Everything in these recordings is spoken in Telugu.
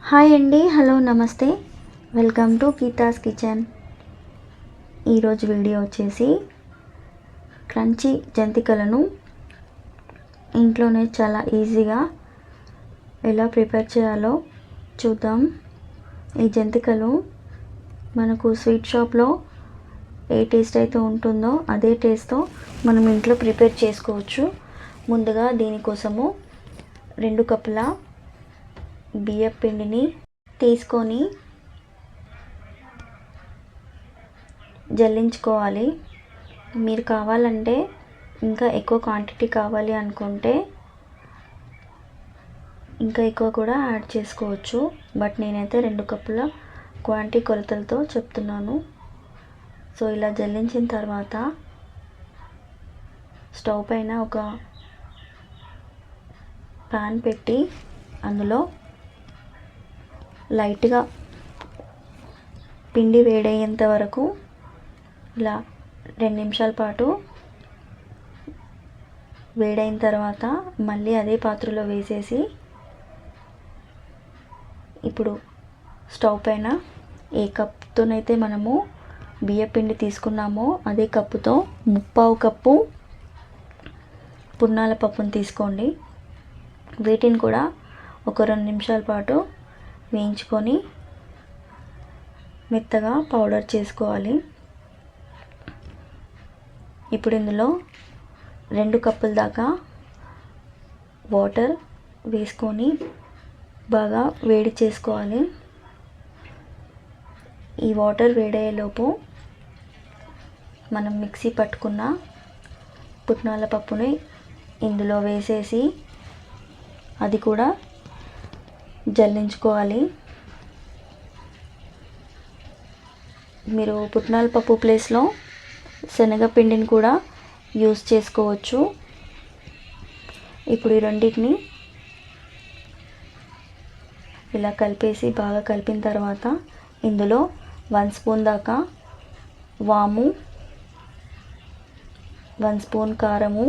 హాయ్ అండి, hello, namaste. Welcome to Geetha's kitchen. ఈరోజు వీడియో వచ్చేసి క్రంచీ జంతికలను ఇంట్లోనే చాలా ఈజీగా ఎలా ప్రిపేర్ చేయాలో చూద్దాం. ఈ జంతికలు మనకు స్వీట్ షాప్లో ఏ టేస్ట్ అయితే ఉంటుందో అదే టేస్ట్తో మనం ఇంట్లో ప్రిపేర్ చేసుకోవచ్చు. ముందుగా దీనికోసము 2 కప్పుల బియ్యం పిండిని తీసుకొని జల్లించుకోవాలి. మీరు కావాలంటే ఇంకా ఎక్కువ క్వాంటిటీ కావాలి అనుకుంటే ఇంకా ఎక్కువ కూడా యాడ్ చేసుకోవచ్చు. బట్ నేనైతే 2 కప్పుల క్వాంటిటీ కొలతలతో చెప్తున్నాను. సో ఇలా జల్లించిన తర్వాత స్టవ్ పైన ఒక పాన్ పెట్టి అందులో లైట్గా పిండి వేడయ్యేంత వరకు ఇలా 2 నిమిషాల పాటు వేడైన తర్వాత మళ్ళీ అదే పాత్రలో వేసేసి ఇప్పుడు స్టవ్ పైన ఏ కప్పుతోనైతే మనము బియ్యం పిండి తీసుకున్నామో అదే కప్పుతో 3/4 కప్పు పుట్నాల పప్పును తీసుకోండి. వీటిని కూడా ఒక 2 నిమిషాల పాటు వేయించుకొని మెత్తగా పౌడర్ చేసుకోవాలి. ఇప్పుడు ఇందులో 2 కప్పుల దాకా వాటర్ వేసుకొని బాగా వేడి చేసుకోవాలి. ఈ వాటర్ వేడయ్యేలోపు మనం మిక్సీ పట్టుకున్న పుట్నాల పప్పుని ఇందులో వేసేసి అది కూడా జల్లించుకోవాలి. మీరు పుట్నాల పప్పు ప్లేస్లో శనగపిండిని కూడా యూస్ చేసుకోవచ్చు. ఇప్పుడు ఈ రెండింటిని ఇలా కలిపేసి బాగా కలిపిన తర్వాత ఇందులో 1 స్పూన్ దాకా వాము, 1 స్పూన్ కారము,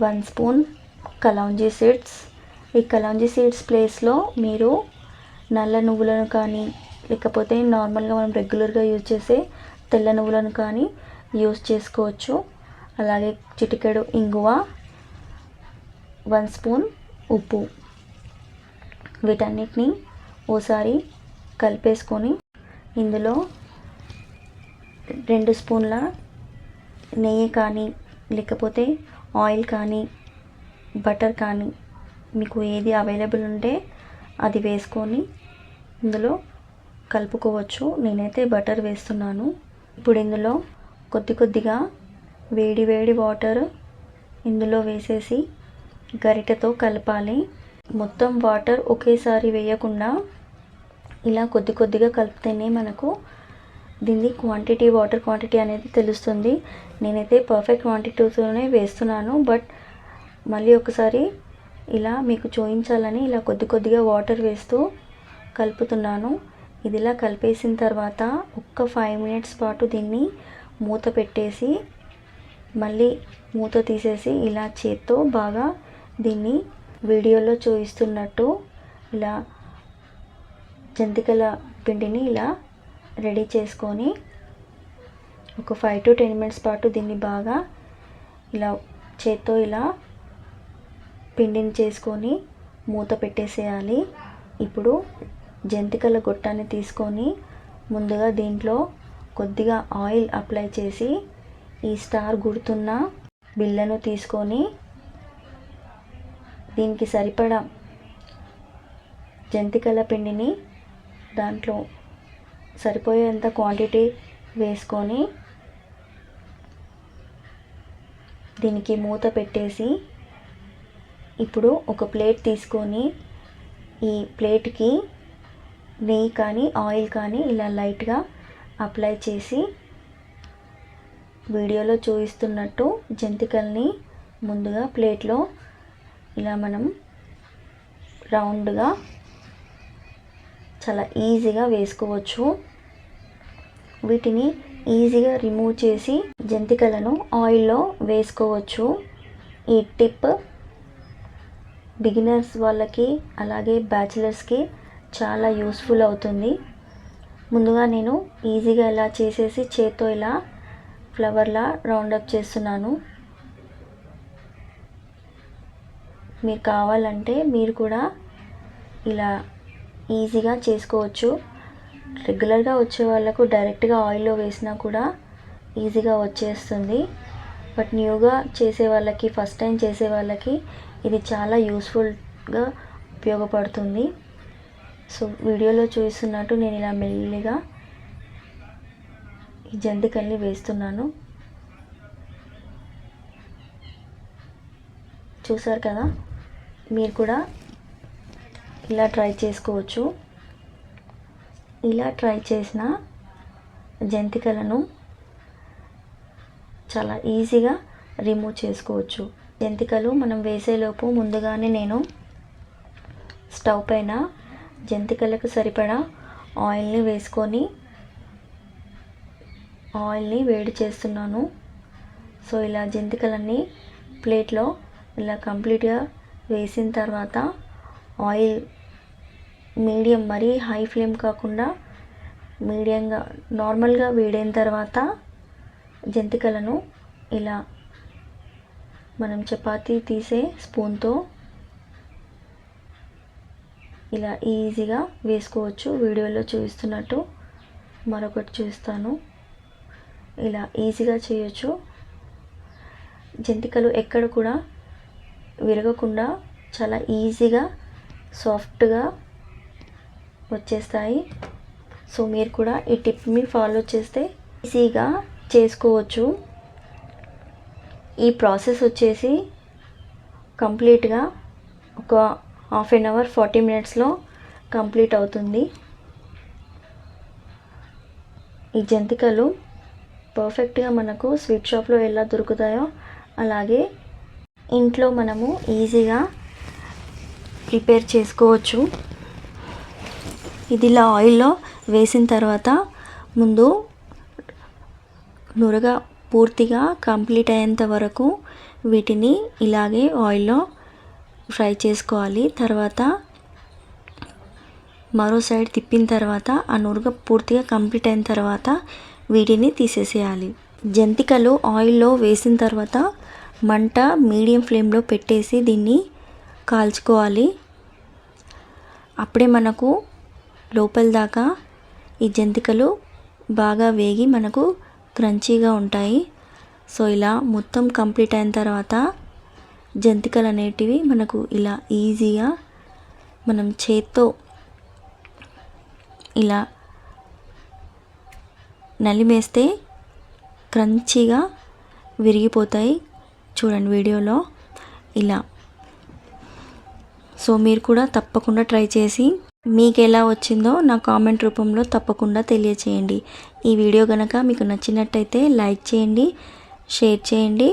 1 స్పూన్ కలౌంజీ సీడ్స్. ఈ కలౌంజీ సీడ్స్ ప్లేస్లో మీరు నల్ల నువ్వులను కానీ లేకపోతే నార్మల్గా మనం రెగ్యులర్గా యూజ్ చేసే తెల్ల నువ్వులను కానీ యూజ్ చేసుకోవచ్చు. అలాగే చిటికెడు ఇంగువ, 1 స్పూన్ ఉప్పు, వీటన్నిటిని ఓసారి కలిపేసుకొని ఇందులో 2 స్పూన్ల నెయ్యి కానీ లేకపోతే ఆయిల్ కానీ బటర్ కానీ మీకు ఏది అవైలబుల్ ఉంటే అది వేసుకొని ఇందులో కలుపుకోవచ్చు. నేనైతే బటర్ వేస్తున్నాను. ఇప్పుడు ఇందులో కొద్దిగా వేడి వాటర్ ఇందులో వేసేసి గరిటెతో కలపాలి. మొత్తం వాటర్ ఒకేసారి వేయకుండా ఇలా కొద్దిగా కలిపితేనే మనకు దీన్ని వాటర్ క్వాంటిటీ అనేది తెలుస్తుంది. నేనైతే పర్ఫెక్ట్ క్వాంటిటీతోనే వేస్తున్నాను. బట్ మళ్ళీ ఒకసారి ఇలా మీకు చూపించాలని ఇలా కొద్దిగా వాటర్ వేస్తూ కలుపుతున్నాను. ఇది ఇలా కలిపేసిన తర్వాత ఒక్క 5 మినిట్స్ పాటు దీన్ని మూత పెట్టేసి మళ్ళీ మూత తీసేసి ఇలా చేత్తో బాగా దీన్ని వీడియోలో చూపిస్తున్నట్టు ఇలా జంతికల పిండిని ఇలా రెడీ చేసుకొని ఒక 5 to 10 మినిట్స్ పాటు దీన్ని బాగా ఇలా చేత్తో ఇలా పిండిని చేసుకొని మూత పెట్టేసేయాలి. ఇప్పుడు జంతికల గొట్టాన్ని తీసుకొని ముందుగా దీంట్లో కొద్దిగా ఆయిల్ అప్లై చేసి ఈ స్టార్ గుర్తున్న బిళ్ళను తీసుకొని దీనికి సరిపడా జంతికల పిండిని దాంట్లో సరిపోయేంత క్వాంటిటీ వేసుకొని దీనికి మూత పెట్టేసి ఇప్పుడు ఒక ప్లేట్ తీసుకొని ఈ ప్లేట్కి నెయ్యి కానీ ఆయిల్ కానీ ఇలా లైట్గా అప్లై చేసి వీడియోలో చూపిస్తున్నట్టు జంతికల్ని ముందుగా ప్లేట్లో ఇలా మనం రౌండ్గా చాలా ఈజీగా వేసుకోవచ్చు. వీటిని ఈజీగా రిమూవ్ చేసి జంతికలను ఆయిల్లో వేసుకోవచ్చు. ఈ టిప్ బిగినర్స్ వాళ్ళకి అలాగే బ్యాచిలర్స్కి చాలా యూస్ఫుల్ అవుతుంది. ముందుగా నేను ఈజీగా ఇలా చేసేసి చేత్తో ఇలా ఫ్లవర్లా రౌండప్ చేస్తున్నాను. మీరు కావాలంటే మీరు కూడా ఇలా ఈజీగా చేసుకోవచ్చు. రెగ్యులర్గా వచ్చే వాళ్ళకు డైరెక్ట్గా ఆయిల్లో వేసినా కూడా ఈజీగా వచ్చేస్తుంది. బట్ న్యూగా చేసే వాళ్ళకి, ఫస్ట్ టైం చేసే వాళ్ళకి ఇది చాలా యూస్ఫుల్గా ఉపయోగపడుతుంది. సో వీడియోలో చూస్తున్నట్టు నేను ఇలా మెల్లిగా ఈ జంతికల్ని వేస్తున్నాను. చూసారు కదా, మీరు కూడా ఇలా ట్రై చేసుకోవచ్చు. ఇలా ట్రై చేసిన జంతికలను చాలా ఈజీగా రిమూవ్ చేసుకోవచ్చు. జంతికలు మనం వేసేలోపు ముందుగానే నేను స్టవ్ పైన జంతికలకు సరిపడా ఆయిల్ని వేసుకొని ఆయిల్ని వేడి చేస్తున్నాను. సో ఇలా జంతికలన్నీ ప్లేట్లో ఇలా కంప్లీట్గా వేసిన తర్వాత ఆయిల్ మీడియం, మరీ హై ఫ్లేమ్ కాకుండా మీడియంగా నార్మల్గా వేడైన తర్వాత జంతికలను ఇలా మనం చపాతీ తీసే స్పూన్తో ఇలా ఈజీగా వేసుకోవచ్చు. వీడియోలో చూపిస్తున్నట్టు మరొకటి చూస్తాను. ఇలా ఈజీగా చేయొచ్చు. జంతికలు ఎక్కడ కూడా విరగకుండా చాలా ఈజీగా సాఫ్ట్గా వచ్చేస్తాయి. సో మీరు కూడా ఈ టిప్ని ఫాలో చేస్తే ఈజీగా చేసుకోవచ్చు. ఈ ప్రాసెస్ వచ్చేసి కంప్లీట్గా ఒక హాఫ్ అన్ అవర్ 40 మినిట్స్లో కంప్లీట్ అవుతుంది. ఈ జంతికలు పర్ఫెక్ట్గా మనకు స్వీట్ షాప్లో ఎలా దొరుకుతాయో అలాగే ఇంట్లో మనము ఈజీగా ప్రిపేర్ చేసుకోవచ్చు. ఇది ఇలా ఆయిల్లో వేసిన తర్వాత ముందు నురగ పూర్తిగా కంప్లీట్ అయ్యేంత వరకు వీటిని ఇలాగే ఆయిల్లో ఫ్రై చేసుకోవాలి. తర్వాత మరో సైడ్ తిప్పిన తర్వాత ఆ నురగ పూర్తిగా కంప్లీట్ అయిన తర్వాత వీటిని తీసేసేయాలి. జంతికలు ఆయిల్లో వేసిన తర్వాత మంట మీడియం ఫ్లేమ్లో పెట్టేసి దీన్ని కాల్చుకోవాలి. అప్పుడే మనకు లోపల దాకా ఈ జంతికలు బాగా వేగి మనకు క్రంచీగా ఉంటాయి. సో ఇలా మొత్తం కంప్లీట్ అయిన తర్వాత జంతికలు అనేటివి మనకు ఇలా ఈజీగా మనం చేత్తో ఇలా నలిమేస్తే క్రంచీగా విరిగిపోతాయి. చూడండి వీడియోలో ఇలా. సో మీరు కూడా తప్పకుండా ట్రై చేసి మీకు ఎలా వచ్చిందో నా కామెంట్ రూపంలో తప్పకుండా తెలియచేయండి. ఈ వీడియో కనుక మీకు నచ్చినట్టయితే లైక్ చేయండి, షేర్ చేయండి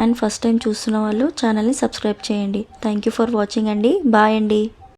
అండ్ ఫస్ట్ టైం చూస్తున్న వాళ్ళు ఛానల్ని సబ్స్క్రైబ్ చేయండి. థ్యాంక్ యూ ఫర్ వాచింగ్ అండి. బాయ్ అండి.